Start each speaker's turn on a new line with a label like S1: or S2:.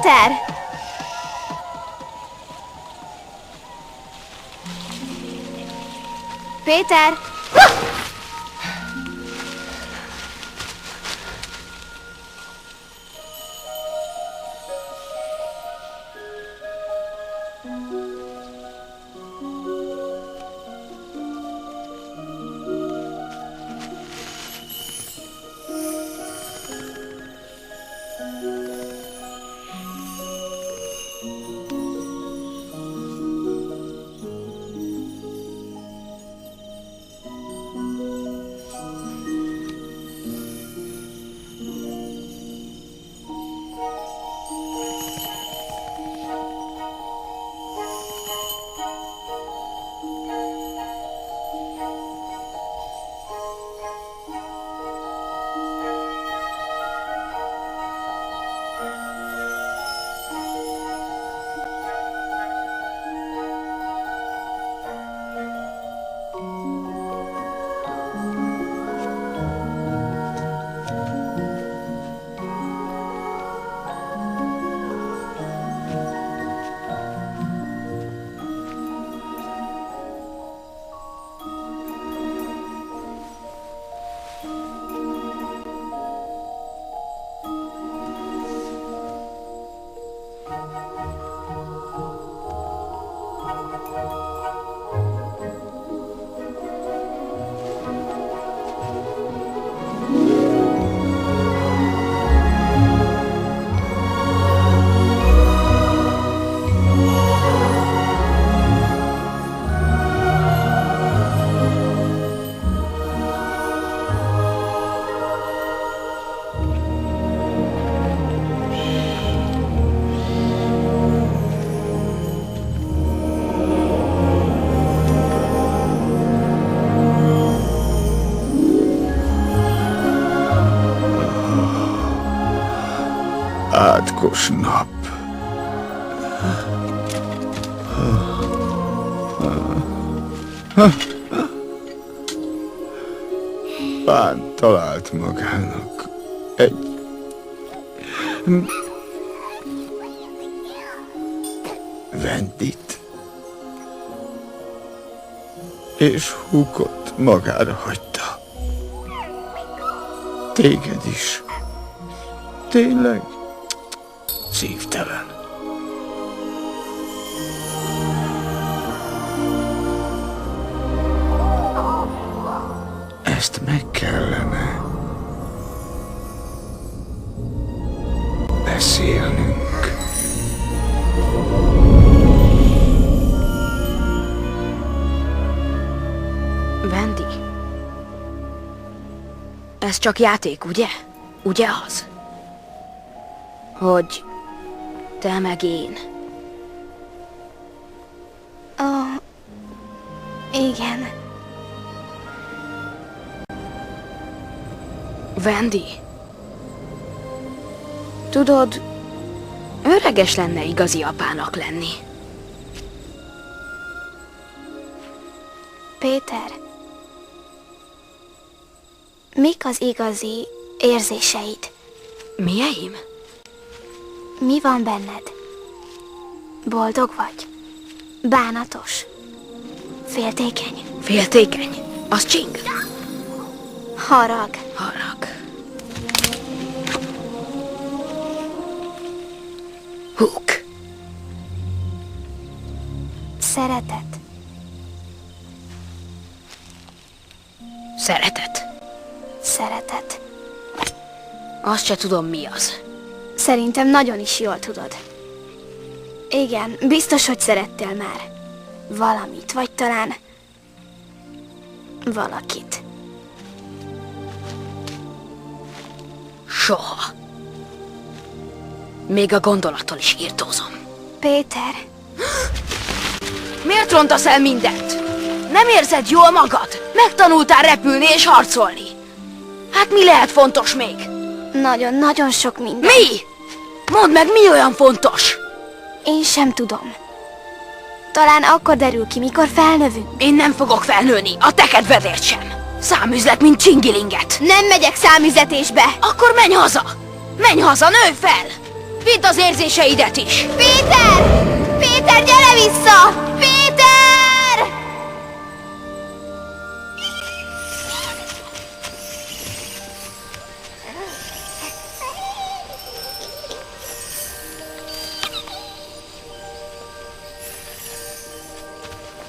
S1: Péter! Péter!
S2: Átkos nap. Pán talált magának egy Vendit, és Hookot magára hagyta. Téged is. Tényleg? Szívtelen. Ezt meg kellene beszélnünk.
S3: Vendi? Ez csak játék, ugye? Ugye az? Hogy te meg én.
S1: Ó, igen.
S3: Vendi? Tudod, öreges lenne igazi apának lenni.
S1: Péter, mik az igazi érzéseid?
S3: Mieim?
S1: Mi van benned? Boldog vagy? Bánatos? Féltékeny?
S3: Féltékeny? Az csing.
S1: Harag?
S3: Harag. Hook.
S1: Szeretet?
S3: Szeretet.
S1: Szeretet.
S3: Azt se tudom, mi az.
S1: Szerintem nagyon is jól tudod. Igen, biztos, hogy szerettél már valamit, vagy talán valakit.
S3: Soha. Még a gondolattól is írtózom.
S1: Péter.
S3: Miért rontasz el mindent? Nem érzed jól magad? Megtanultál repülni és harcolni. Hát mi lehet fontos még?
S1: Nagyon-nagyon sok minden.
S3: Mi? Mondd meg, mi olyan fontos?
S1: Én sem tudom. Talán akkor derül ki, mikor felnövünk.
S3: Én nem fogok felnőni, a te kedvedért sem. Számüzlet, mint csingilinget.
S1: Nem megyek számüzetésbe.
S3: Akkor menj haza! Menj haza, nőj fel! Vidd az érzéseidet is!
S1: Péter! Péter, gyere vissza! Péter!